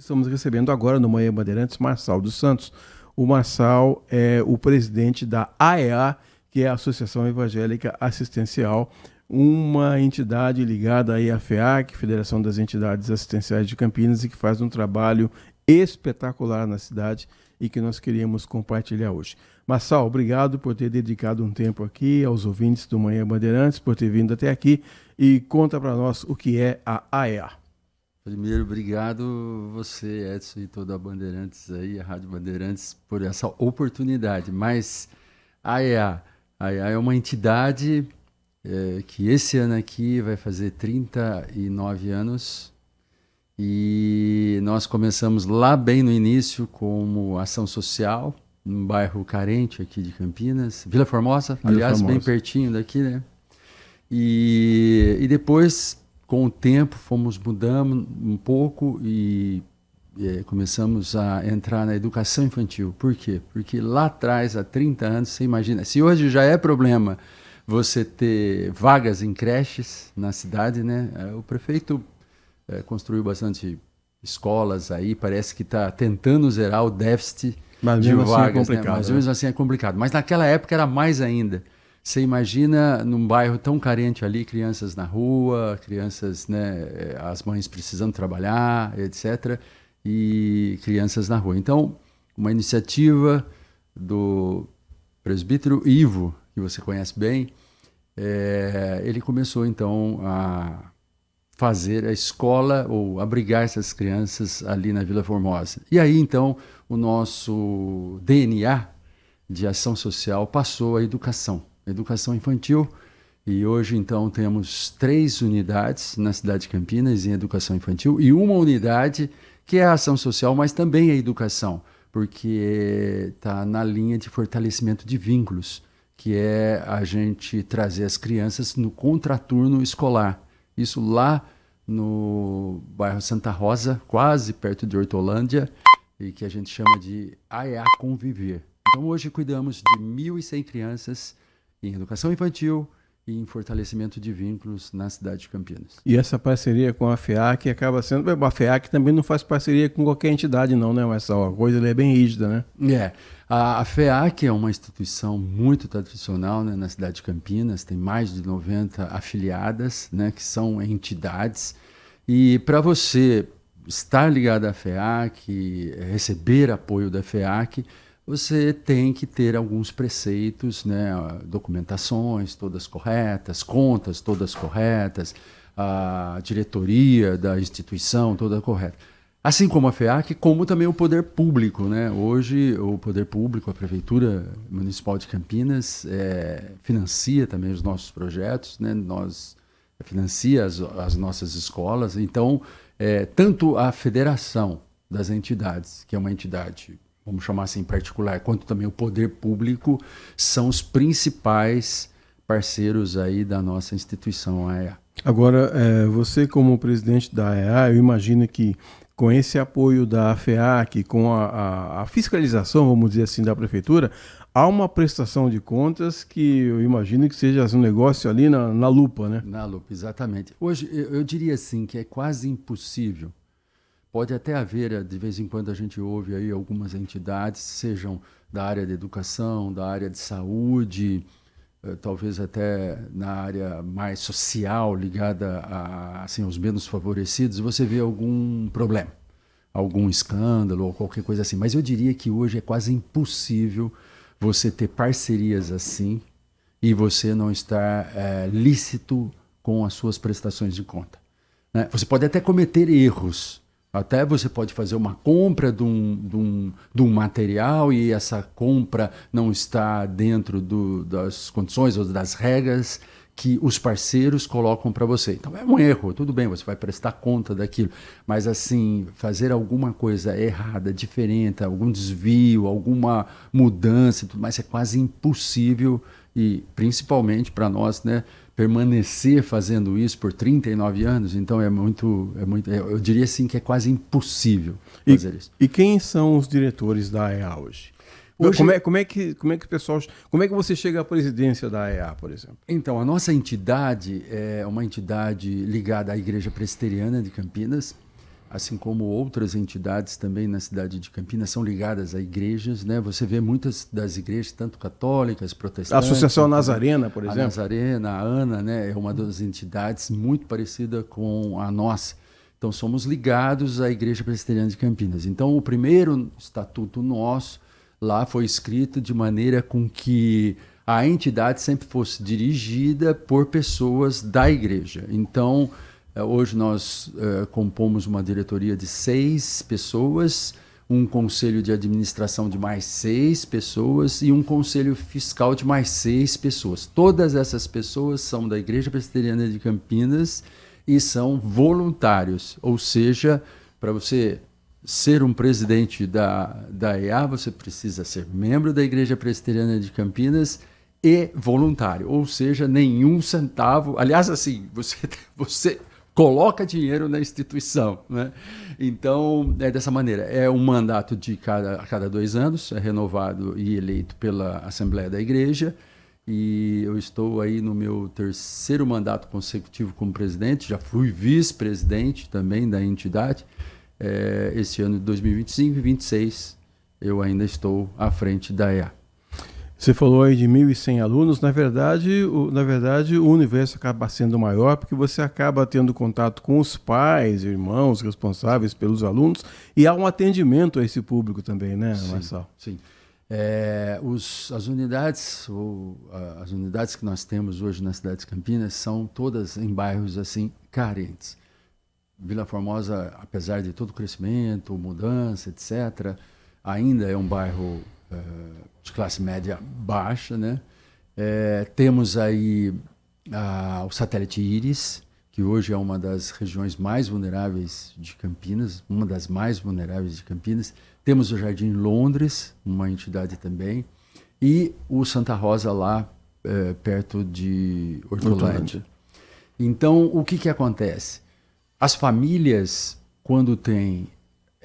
Estamos recebendo agora no Manhã Bandeirantes Marçal dos Santos. O Marçal é o presidente da AEA, que é a Associação Evangélica Assistencial, uma entidade ligada aí à FEAC, Federação das Entidades Assistenciais de Campinas, e que faz um trabalho espetacular na cidade e que nós queríamos compartilhar hoje. Marçal, obrigado por ter dedicado um tempo aqui aos ouvintes do Manhã Bandeirantes, por ter vindo até aqui, e conta para nós o que é a AEA. Primeiro, obrigado você, Edson, e toda a Bandeirantes aí, a Rádio Bandeirantes, por essa oportunidade. Mas a AEA é uma entidade que esse ano aqui vai fazer 39 anos, e nós começamos lá bem no início como ação social, num bairro carente aqui de Campinas, Vila Formosa, aliás, bem pertinho daqui, né? E depois, com o tempo, fomos mudando um pouco e começamos a entrar na educação infantil. Por quê? Porque lá atrás, há 30 anos, você imagina, se hoje já é problema você ter vagas em creches na cidade, né? O prefeito construiu bastante escolas aí, parece que está tentando zerar o déficit de vagas, né? Mas mesmo assim é complicado. Mas naquela época era mais ainda. Você imagina num bairro tão carente ali, crianças na rua, crianças, né, as mães precisando trabalhar, etc., e crianças na rua. Então, uma iniciativa do presbítero Ivo, que você conhece bem, ele começou então a fazer a escola ou abrigar essas crianças ali na Vila Formosa. E aí então o nosso DNA de ação social passou à educação infantil, e hoje então temos 3 unidades na cidade de Campinas em educação infantil e uma unidade que é a ação social, mas também é educação, porque está na linha de fortalecimento de vínculos, que é a gente trazer as crianças no contraturno escolar. Isso lá no bairro Santa Rosa, quase perto de Hortolândia, e que a gente chama de AEA Conviver. Então hoje cuidamos de 1.100 crianças em educação infantil e em fortalecimento de vínculos na cidade de Campinas. E essa parceria com a FEAC acaba sendo... A FEAC também não faz parceria com qualquer entidade não, né, Marçal? A coisa é bem rígida, né? A FEAC é uma instituição muito tradicional, né, na cidade de Campinas, tem mais de 90 afiliadas, né, que são entidades, e para você estar ligado à FEAC, receber apoio da FEAC, você tem que ter alguns preceitos, né, documentações todas corretas, contas todas corretas, a diretoria da instituição toda correta. Assim como a FEAC, como também o poder público, né? Hoje o poder público, a Prefeitura Municipal de Campinas, financia também os nossos projetos, né? Nós financia as nossas escolas. Então, tanto a Federação das Entidades, que é uma entidade, vamos chamar assim, particular, quanto também o poder público, são os principais parceiros aí da nossa instituição, a AEA. Agora, você como presidente da AEA, eu imagino que com esse apoio da FEAC, com a fiscalização, vamos dizer assim, da prefeitura, há uma prestação de contas que eu imagino que seja um negócio ali na lupa, né? Na lupa, exatamente. Hoje, eu diria assim que é quase impossível. Pode até haver, de vez em quando a gente ouve aí algumas entidades, sejam da área da educação, da área de saúde, talvez até na área mais social, ligada assim, aos menos favorecidos, você vê algum problema, algum escândalo ou qualquer coisa assim. Mas eu diria que hoje é quase impossível você ter parcerias assim e você não estar lícito com as suas prestações de conta, né? Você pode até cometer erros. Até você pode fazer uma compra de um material e essa compra não está dentro das condições ou das regras que os parceiros colocam para você. Então é um erro, tudo bem, você vai prestar conta daquilo. Mas assim, fazer alguma coisa errada, diferente, algum desvio, alguma mudança, tudo mais, é quase impossível. E principalmente para nós, né, permanecer fazendo isso por 39 anos, então eu diria assim que é quase impossível fazer isso. E quem são os diretores da AEA hoje? Como é que você chega à presidência da AEA, por exemplo? Então, a nossa entidade é uma entidade ligada à Igreja Presbiteriana de Campinas. assim como outras entidades também na cidade de Campinas, são ligadas a igrejas, né? Você vê muitas das igrejas, tanto católicas, A protestantes... Associação Nazarena, por A exemplo. Nazarena, a ANA, né? É uma das entidades muito parecida com a nossa. Então, somos ligados à Igreja Presbiteriana de Campinas. Então, o primeiro estatuto nosso lá foi escrito de maneira com que a entidade sempre fosse dirigida por pessoas da igreja. Então, hoje nós compomos uma diretoria de 6 pessoas, um conselho de administração de mais 6 pessoas e um conselho fiscal de mais 6 pessoas. Todas essas pessoas são da Igreja Presbiteriana de Campinas e são voluntários, ou seja, para você ser um presidente da EA, você precisa ser membro da Igreja Presbiteriana de Campinas e voluntário, ou seja, nenhum centavo. Aliás, assim, você coloca dinheiro na instituição, né? Então, é dessa maneira. É um mandato a cada 2 anos, é renovado e eleito pela Assembleia da Igreja. E eu estou aí no meu 3º mandato consecutivo como presidente, já fui vice-presidente também da entidade. Esse ano de 2025 e 2026 eu ainda estou à frente da EA. Você falou aí de 1.100 alunos. Na verdade, o universo acaba sendo maior porque você acaba tendo contato com os pais, irmãos responsáveis pelos alunos e há um atendimento a esse público também, né, Marçal? Sim. As unidades que nós temos hoje na cidade de Campinas são todas em bairros assim carentes. Vila Formosa, apesar de todo o crescimento, mudança, etc., ainda é um bairro de classe média baixa, né? Temos aí o satélite Íris, que hoje é uma das regiões mais vulneráveis de Campinas, uma das mais vulneráveis de Campinas. Temos o Jardim Londres, uma entidade também, e o Santa Rosa lá perto de Hortolândia. Então, o que acontece? As famílias, quando têm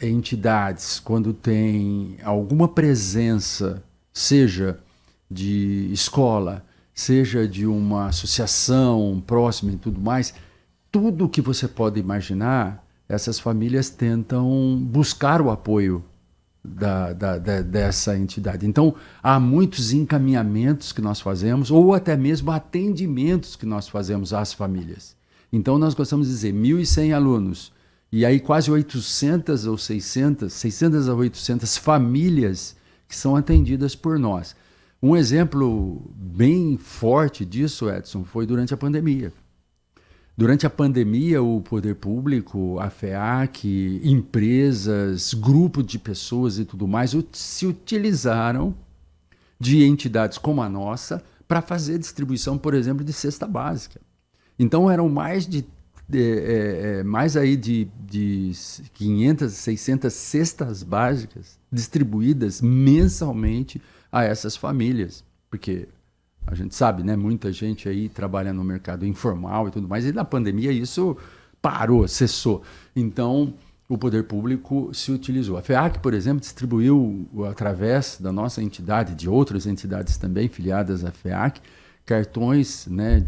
entidades, quando tem alguma presença, seja de escola, seja de uma associação próxima e tudo mais, tudo que você pode imaginar, essas famílias tentam buscar o apoio dessa entidade. Então, há muitos encaminhamentos que nós fazemos, ou até mesmo atendimentos que nós fazemos às famílias. Então, nós gostamos de dizer 1.100 alunos, e aí quase 800 ou 600 a 800 famílias que são atendidas por nós. Um exemplo bem forte disso, Edson, foi durante a pandemia. Durante a pandemia, o poder público, a FEAC, empresas, grupos de pessoas e tudo mais se utilizaram de entidades como a nossa para fazer distribuição, por exemplo, de cesta básica. Então, eram mais de 500, 600 cestas básicas distribuídas mensalmente a essas famílias, porque a gente sabe, né, muita gente aí trabalha no mercado informal e tudo mais, e na pandemia isso parou, cessou. Então, o poder público se utilizou. A FEAC, por exemplo, distribuiu, através da nossa entidade, de outras entidades também filiadas à FEAC, cartões, né,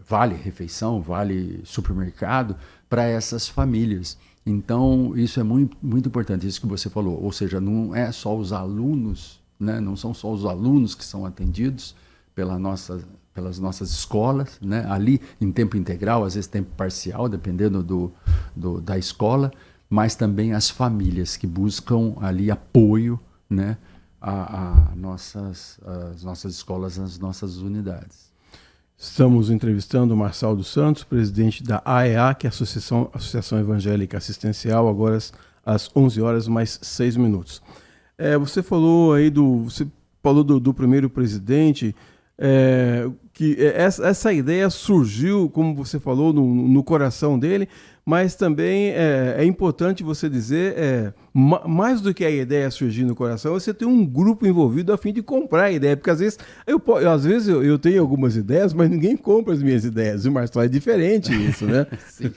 vale refeição, vale supermercado para essas famílias. Então, isso é muito, muito importante, isso que você falou. Ou seja, não é só os alunos, né? Não são só os alunos que são atendidos pelas nossas escolas, né? Ali em tempo integral, às vezes tempo parcial, dependendo da escola, mas também as famílias que buscam ali apoio, né? As nossas escolas, as nossas unidades. Estamos entrevistando o Marçal dos Santos, presidente da AEA, que é a Associação Evangélica Assistencial, agora às 11h mais 6 minutos. Você falou aí do primeiro presidente, que essa ideia surgiu, como você falou, no coração dele, mas também é importante você dizer, mais do que a ideia surgir no coração, você tem um grupo envolvido a fim de comprar a ideia, porque às vezes eu tenho algumas ideias, mas ninguém compra as minhas ideias, e o Marçal é diferente isso, né? Sim.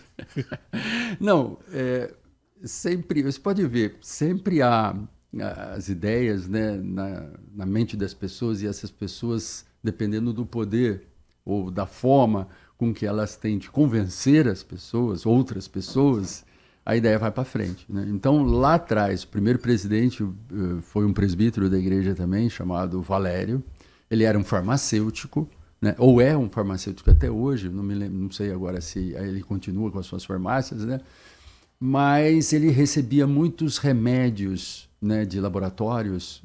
Não, sempre, você pode ver, sempre há as ideias, né, na mente das pessoas, e essas pessoas, dependendo do poder ou da forma com que elas têm de convencer as pessoas, outras pessoas, a ideia vai para frente, né? Então, lá atrás, o primeiro presidente foi um presbítero da igreja também, chamado Valério. Ele era um farmacêutico, né? Ou é um farmacêutico até hoje, não me lembro, não sei agora se ele continua com as suas farmácias, né? Mas ele recebia muitos remédios, né, de laboratórios,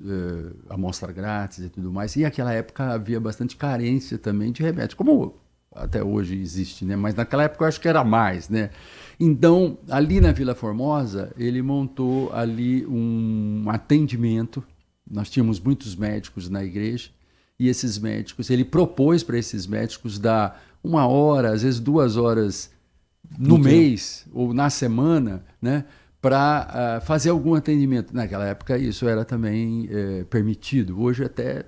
amostra grátis e tudo mais. E naquela época havia bastante carência também de remédios, como até hoje existe, né? Mas naquela época eu acho que era mais, né? Então, ali na Vila Formosa, ele montou ali um atendimento. Nós tínhamos muitos médicos na igreja, e esses médicos, ele propôs para esses médicos dar 1 hora, às vezes 2 horas no mês ou na semana, né, para fazer algum atendimento. Naquela época isso era também permitido. Hoje até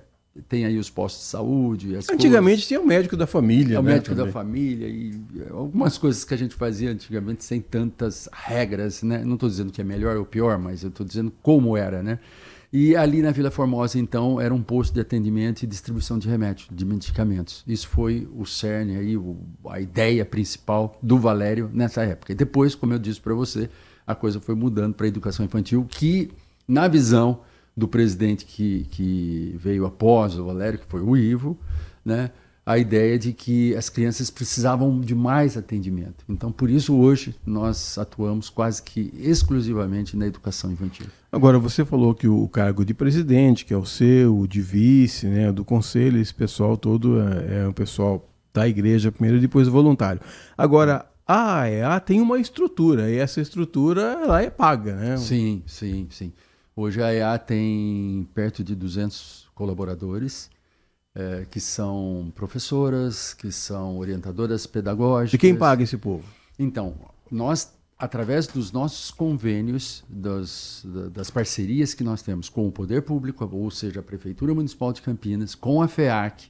tem aí os postos de saúde. Antigamente tinha o médico da família. O né, médico também. da família e algumas coisas que a gente fazia antigamente sem tantas regras, né? Não estou dizendo que é melhor ou pior, mas eu estou dizendo como era, né? E ali na Vila Formosa, então, era um posto de atendimento e distribuição de remédios, de medicamentos. Isso foi o cerne, aí, a ideia principal do Valério nessa época. E depois, como eu disse para você, a coisa foi mudando para a educação infantil, que, na visão do presidente que veio após o Valério, que foi o Ivo, né, a ideia de que as crianças precisavam de mais atendimento. Então, por isso, hoje, nós atuamos quase que exclusivamente na educação infantil. Agora, você falou que o cargo de presidente, que é o seu, o de vice, né, do conselho, esse pessoal todo é o pessoal da igreja primeiro e depois voluntário. Agora, a AEA tem uma estrutura, e essa estrutura ela é paga, né? Sim, sim, sim. Hoje a AEA tem perto de 200 colaboradores, que são professoras, que são orientadoras pedagógicas. E quem paga esse povo? Então, nós, através dos nossos convênios, das parcerias que nós temos com o Poder Público, ou seja, a Prefeitura Municipal de Campinas, com a FEAC,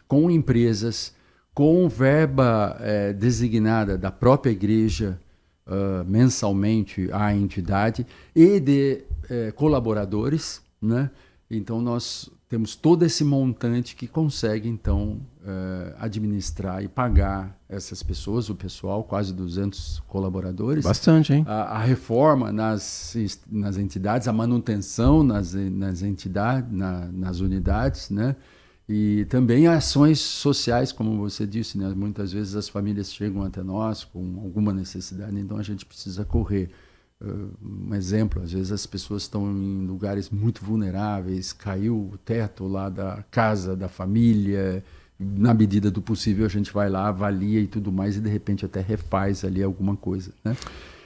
com empresas, com verba designada da própria igreja mensalmente à entidade e de colaboradores, né? Então, nós temos todo esse montante que consegue, então, administrar e pagar essas pessoas, o pessoal, quase 200 colaboradores. Bastante, hein? A reforma nas entidades, a manutenção nas entidades, nas unidades, né? E também ações sociais, como você disse, né? Muitas vezes as famílias chegam até nós com alguma necessidade, então a gente precisa correr. Um exemplo, às vezes as pessoas estão em lugares muito vulneráveis, caiu o teto lá da casa, da família, na medida do possível a gente vai lá, avalia e tudo mais e de repente até refaz ali alguma coisa, né?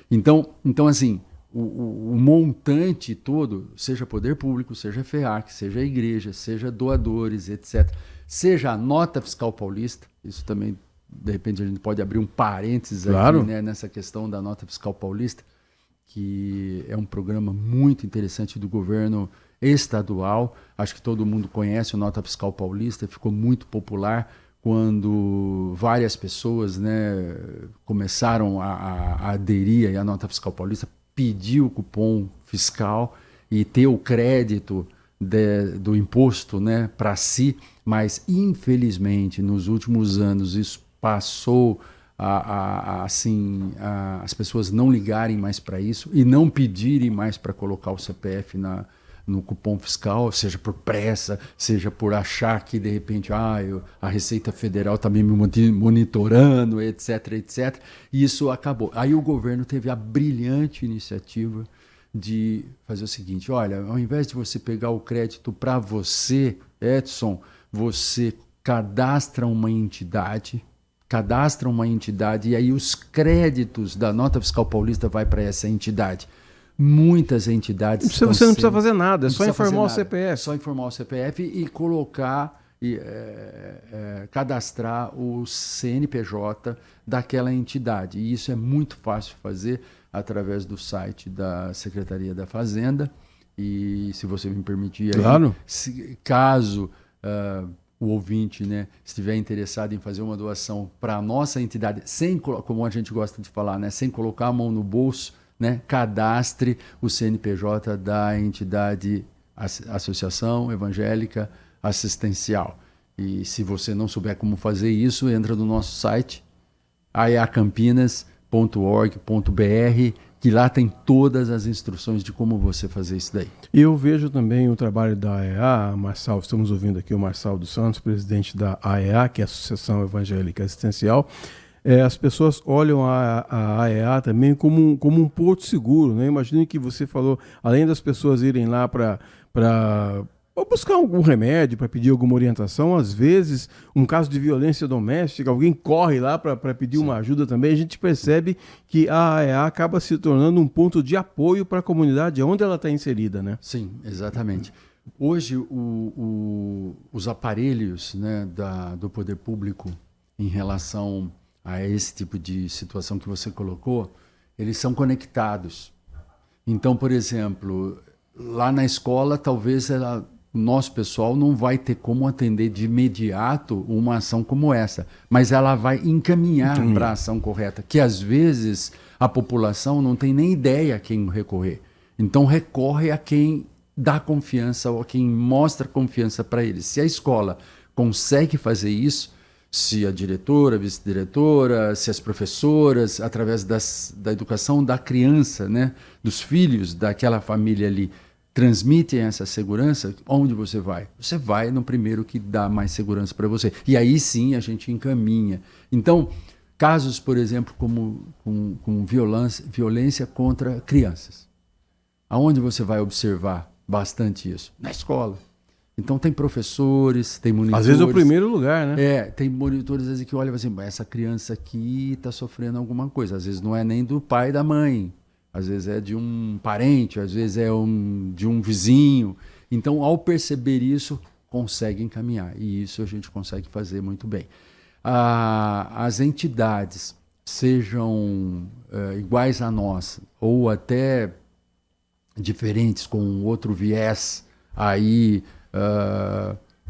Então assim, o montante todo, seja poder público, seja FEAC, seja a igreja, seja doadores, etc., seja a nota fiscal paulista, isso também, de repente a gente pode abrir um parênteses claro. aqui, né, nessa questão da nota fiscal paulista, que é um programa muito interessante do governo estadual. Acho que todo mundo conhece o Nota Fiscal Paulista, ficou muito popular quando várias pessoas, né, começaram a aderir à Nota Fiscal Paulista, pedir o cupom fiscal e ter o crédito do imposto, né, para si, mas infelizmente nos últimos anos isso passou as pessoas não ligarem mais para isso e não pedirem mais para colocar o CPF no cupom fiscal, seja por pressa, seja por achar que de repente a Receita Federal está me monitorando, etc, etc. E isso acabou. Aí o governo teve a brilhante iniciativa de fazer o seguinte: olha, ao invés de você pegar o crédito para você, Edson, você cadastra uma entidade e aí os créditos da Nota Fiscal Paulista vai para essa entidade. Muitas entidades... Você não precisa fazer nada, é só informar o CPF. Só informar o CPF e colocar, cadastrar o CNPJ daquela entidade. E isso é muito fácil de fazer através do site da Secretaria da Fazenda. E se você me permitir, claro. Caso... o ouvinte, né, estiver interessado em fazer uma doação para a nossa entidade, como a gente gosta de falar, né, sem colocar a mão no bolso, né, cadastre o CNPJ da entidade Associação Evangélica Assistencial. E se você não souber como fazer isso, entra no nosso site, aeacampinas.org.br, que lá tem todas as instruções de como você fazer isso daí. E eu vejo também o trabalho da AEA, Marçal, estamos ouvindo aqui o Marçal dos Santos, presidente da AEA, que é a Associação Evangélica Assistencial. As pessoas olham a AEA também como um porto seguro, né? Imagine que você falou, além das pessoas irem lá para buscar algum remédio, para pedir alguma orientação, às vezes, um caso de violência doméstica, alguém corre lá para pedir uma ajuda também, a gente percebe que a AEA acaba se tornando um ponto de apoio para a comunidade onde ela está inserida, né? Sim, exatamente. Hoje, os aparelhos, né, do poder público em relação a esse tipo de situação que você colocou, eles são conectados. Então, por exemplo, lá na escola, talvez o nosso pessoal não vai ter como atender de imediato uma ação como essa, mas ela vai encaminhar para a ação correta, que às vezes a população não tem nem ideia a quem recorrer. Então recorre a quem dá confiança ou a quem mostra confiança para eles. Se a escola consegue fazer isso, se a diretora, a vice-diretora, se as professoras, através da educação da criança, né, dos filhos daquela família ali, transmitem essa segurança, onde você vai? Você vai no primeiro que dá mais segurança para você. E aí sim a gente encaminha. Então, casos, por exemplo, como com violência contra crianças. Aonde você vai observar bastante isso? Na escola. Então tem professores, tem monitores. Às vezes é o primeiro lugar, né? Tem monitores às vezes, que olham assim, essa criança aqui está sofrendo alguma coisa. Às vezes não é nem do pai e da mãe. Às vezes é de um parente, às vezes é de um vizinho. Então, ao perceber isso, consegue encaminhar. E isso a gente consegue fazer muito bem. As entidades, sejam iguais a nós, ou até diferentes, com outro viés aí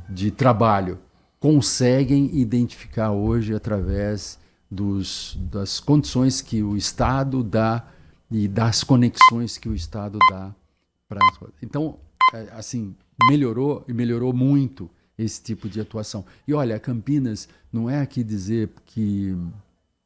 de trabalho, conseguem identificar hoje através das condições que o Estado dá e das conexões que o Estado dá para as coisas. Então, assim, melhorou e melhorou muito esse tipo de atuação. E olha, Campinas não é aqui dizer que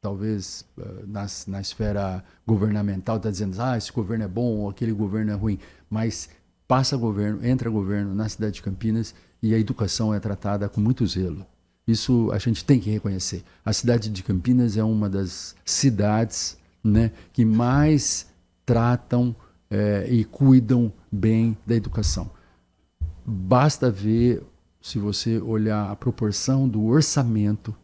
talvez na esfera governamental está dizendo esse governo é bom ou aquele governo é ruim, mas passa governo, entra governo na cidade de Campinas e a educação é tratada com muito zelo. Isso a gente tem que reconhecer. A cidade de Campinas é uma das cidades, né, que mais tratam e cuidam bem da educação. Basta ver, se você olhar a proporção do orçamento,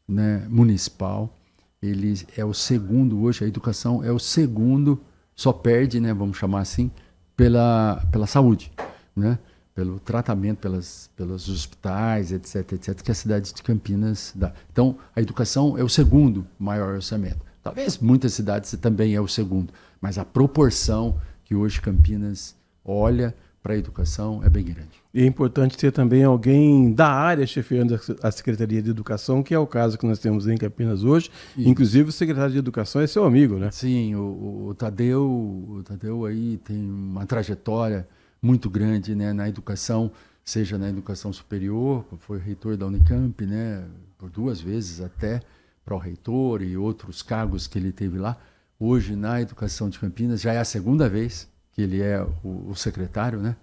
né, municipal, ele é o segundo hoje, a educação é o segundo, só perde, né, vamos chamar assim, pela saúde, né, pelo tratamento, pelos hospitais, etc., que a cidade de Campinas dá. Então, a educação é o segundo maior orçamento. Talvez muitas cidades também é o segundo, mas a proporção que hoje Campinas olha para a educação é bem grande. E é importante ter também alguém da área chefiando a Secretaria de Educação, que é o caso que nós temos em Campinas hoje. Isso. Inclusive o secretário de Educação é seu amigo, né? Sim, o Tadeu aí tem uma trajetória muito grande, né, na educação, seja na educação superior, foi reitor da Unicamp, né, por 2 vezes até, pró-reitor e outros cargos que ele teve lá. Hoje, na educação de Campinas, já é a 2ª vez que ele é o secretário, né?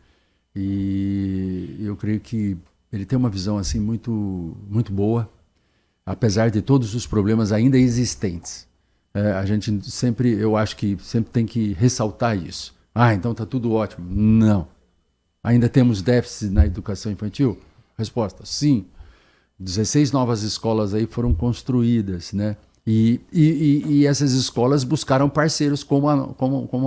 E eu creio que ele tem uma visão assim muito, muito boa, apesar de todos os problemas ainda existentes. A gente sempre, eu acho que sempre tem que ressaltar isso. Então está tudo ótimo. Não. Ainda temos déficit na educação infantil? Resposta, sim. 16 novas escolas aí foram construídas, né? E essas escolas buscaram parceiros como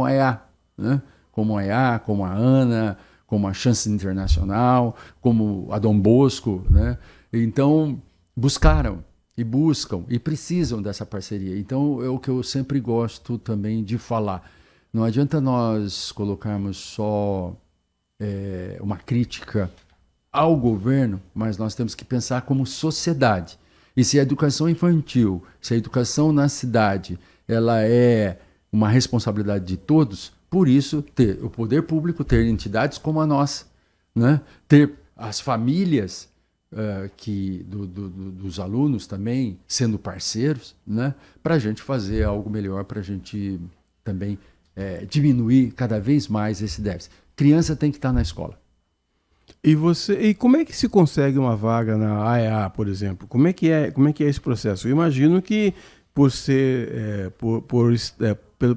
a EA, né? Como a EA, como a ANA, como a Chance Internacional, como a Dom Bosco, né? Então, buscaram e buscam e precisam dessa parceria. Então, é o que eu sempre gosto também de falar. Não adianta nós colocarmos só uma crítica ao governo, mas nós temos que pensar como sociedade. E se a educação infantil, se a educação na cidade, ela é uma responsabilidade de todos, por isso ter o poder público, ter entidades como a nossa, né? Ter as famílias dos alunos também, sendo parceiros, né, para a gente fazer algo melhor, para a gente também diminuir cada vez mais esse déficit. Criança tem que estar na escola. E como é que se consegue uma vaga na AEA, por exemplo? Como é que é esse processo? Eu imagino que por ser,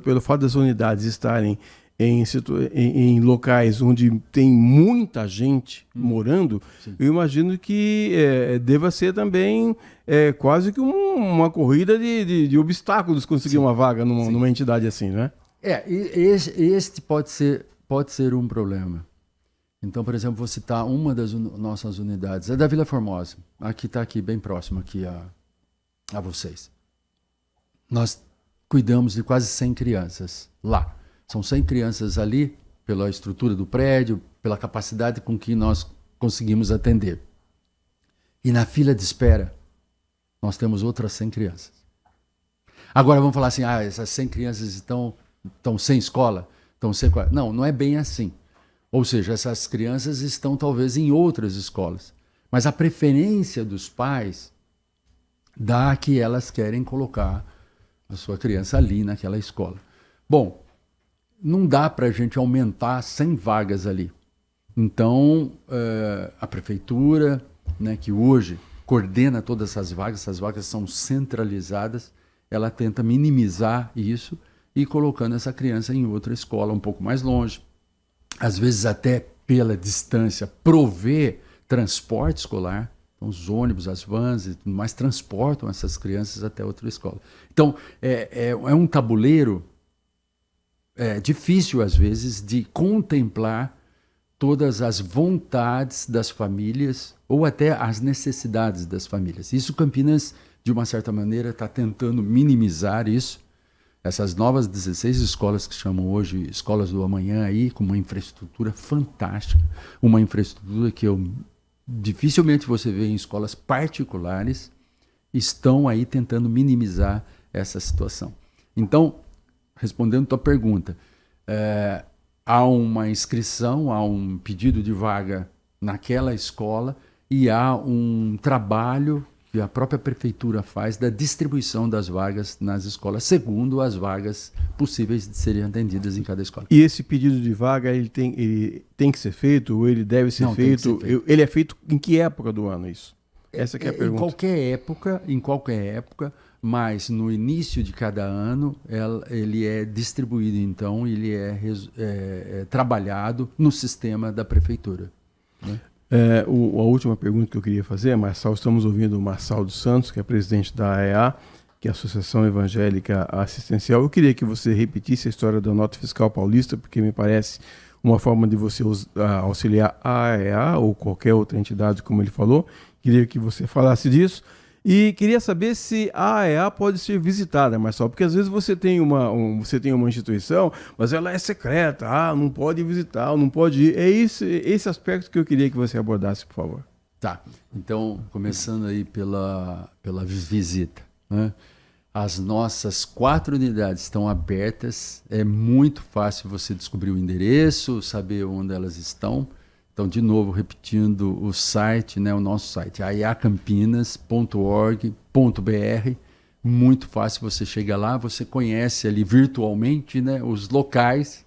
pelo fato das unidades estarem em locais onde tem muita gente morando, Sim. eu imagino que deva ser também quase que uma corrida de obstáculos conseguir uma vaga numa entidade assim, né? Este pode ser um problema. Então, por exemplo, vou citar uma das nossas unidades, é da Vila Formosa, aqui está aqui bem próximo aqui a vocês. Nós cuidamos de quase 100 crianças lá. São 100 crianças ali, pela estrutura do prédio, pela capacidade com que nós conseguimos atender. E na fila de espera, nós temos outras 100 crianças. Agora vamos falar assim, essas 100 crianças estão sem escola? Estão sem... Não, não é bem assim. Ou seja, essas crianças estão talvez em outras escolas. Mas a preferência dos pais dá que elas querem colocar a sua criança ali naquela escola. Bom, não dá para a gente aumentar 100 vagas ali. Então, a prefeitura, né, que hoje coordena todas essas vagas são centralizadas, ela tenta minimizar isso e colocando essa criança em outra escola um pouco mais longe. Às vezes até pela distância, prover transporte escolar. Então, os ônibus, as vans e tudo mais transportam essas crianças até outra escola. Então, é um tabuleiro difícil, às vezes, de contemplar todas as vontades das famílias ou até as necessidades das famílias. Isso Campinas, de uma certa maneira, está tentando minimizar isso. Essas novas 16 escolas que chamam hoje Escolas do Amanhã, aí, com uma infraestrutura fantástica, uma infraestrutura que dificilmente você vê em escolas particulares, estão aí tentando minimizar essa situação. Então, respondendo a tua pergunta, há uma inscrição, há um pedido de vaga naquela escola e há um trabalho que a própria prefeitura faz da distribuição das vagas nas escolas, segundo as vagas possíveis de serem atendidas em cada escola. E esse pedido de vaga, ele tem que ser feito ou ele deve ser feito? Ele é feito em que época do ano isso? Essa que é a pergunta. Em qualquer época, mas no início de cada ano ele é distribuído, então ele é trabalhado no sistema da prefeitura, né? A última pergunta que eu queria fazer, Marçal, estamos ouvindo o Marçal dos Santos, que é presidente da AEA, que é a Associação Evangélica Assistencial. Eu queria que você repetisse a história da Nota Fiscal Paulista, porque me parece uma forma de você auxiliar a AEA ou qualquer outra entidade, como ele falou. Queria que você falasse disso. E queria saber se a AEA pode ser visitada, Marçal, porque às vezes você tem uma instituição, mas ela é secreta, não pode visitar, não pode ir. É esse aspecto que eu queria que você abordasse, por favor. Tá, então, começando aí pela visita, né? As nossas 4 unidades estão abertas, é muito fácil você descobrir o endereço, saber onde elas estão. Então, de novo, repetindo o site, né, o nosso site, aeacampinas.org.br. Muito fácil, você chega lá, você conhece ali virtualmente, né, os locais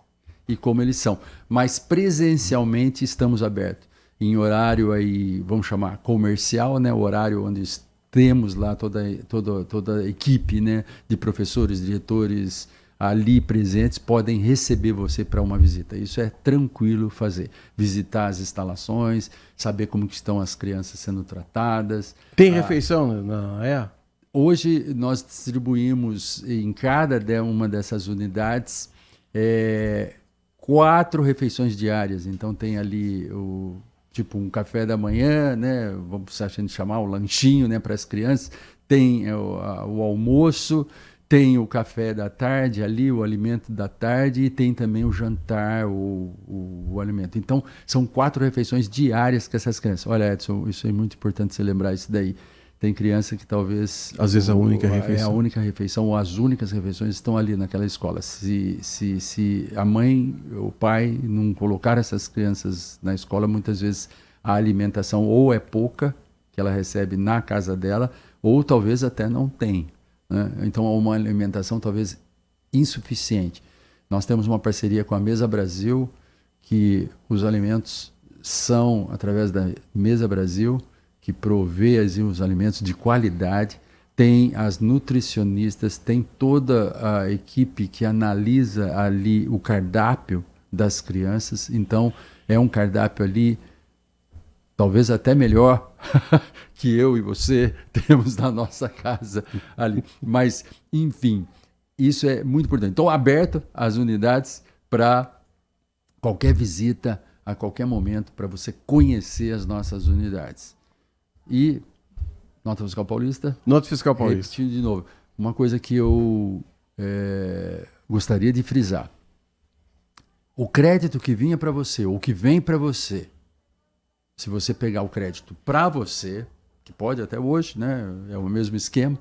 e como eles são. Mas presencialmente estamos abertos. Em horário aí, vamos chamar comercial, né, o horário onde temos lá toda a equipe, né, de professores, diretores ali presentes, podem receber você para uma visita. Isso é tranquilo fazer. Visitar as instalações, saber como que estão as crianças sendo tratadas. Tem refeição na AEA? Hoje nós distribuímos em cada uma dessas unidades 4 refeições diárias. Então tem ali tipo um café da manhã, né? Vamos chamar o lanchinho, né, para as crianças. Tem o almoço, tem o café da tarde ali, o alimento da tarde, e tem também o jantar, o alimento. Então, são 4 refeições diárias que essas crianças... Olha, Edson, isso é muito importante você lembrar isso daí. Tem criança que talvez... Às vezes a única refeição. É a única refeição, ou as únicas refeições estão ali naquela escola. Se a mãe, o pai não colocar essas crianças na escola, muitas vezes a alimentação ou é pouca, que ela recebe na casa dela, ou talvez até não tem, né? Então, uma alimentação talvez insuficiente. Nós temos uma parceria com a Mesa Brasil, que os alimentos são através da Mesa Brasil, que provê os alimentos de qualidade, tem as nutricionistas, tem toda a equipe que analisa ali o cardápio das crianças. Então, é um cardápio ali, talvez até melhor que eu e você temos na nossa casa ali. Mas, enfim, isso é muito importante. Então, aberto as unidades para qualquer visita, a qualquer momento, para você conhecer as nossas unidades. E Nota Fiscal Paulista. Nota Fiscal Paulista. Repetindo de novo. Uma coisa que eu gostaria de frisar. O crédito que vinha para você, ou que vem para você, se você pegar o crédito para você, que pode até hoje, né, é o mesmo esquema,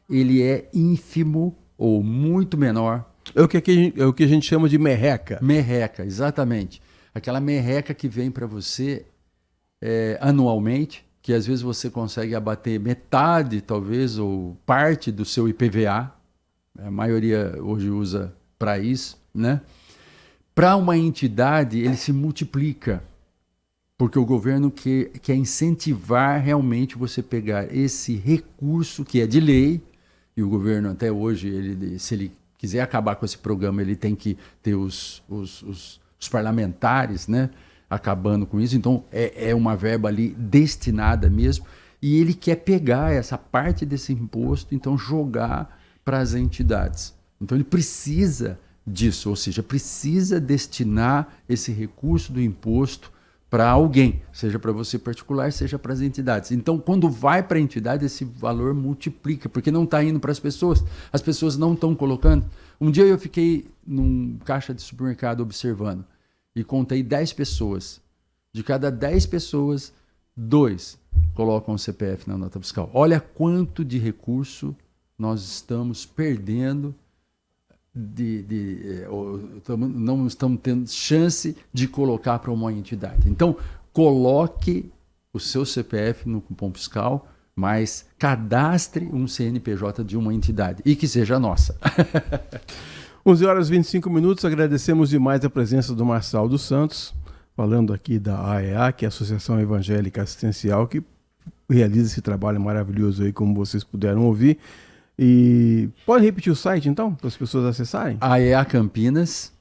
ele é ínfimo ou muito menor. É o que a gente chama de merreca. Merreca, exatamente. Aquela merreca que vem para você anualmente, que às vezes você consegue abater metade, talvez, ou parte do seu IPVA. A maioria hoje usa para isso, né? Para uma entidade, ele se multiplica, porque o governo quer incentivar realmente você pegar esse recurso que é de lei, e o governo até hoje, se ele quiser acabar com esse programa, ele tem que ter os parlamentares, né, acabando com isso. Então, é uma verba ali destinada mesmo, e ele quer pegar essa parte desse imposto, então jogar para as entidades. Então, ele precisa disso, ou seja, precisa destinar esse recurso do imposto para alguém, seja para você particular, seja para as entidades. Então, quando vai para a entidade, esse valor multiplica, porque não está indo para as pessoas não estão colocando. Um dia eu fiquei num caixa de supermercado observando e contei 10 pessoas. De cada 10 pessoas, 2 colocam o CPF na nota fiscal. Olha quanto de recurso nós estamos perdendo, não estamos tendo chance de colocar para uma entidade. Então, coloque o seu CPF no cupom fiscal, mas cadastre um CNPJ de uma entidade e que seja nossa. 11h25, agradecemos demais a presença do Marçal dos Santos, falando aqui da AEA, que é a Associação Evangélica Assistencial, que realiza esse trabalho maravilhoso aí, como vocês puderam ouvir. E pode repetir o site, então, para as pessoas acessarem? AEA Campinas,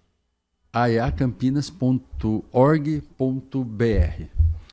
aeacampinas.org.br.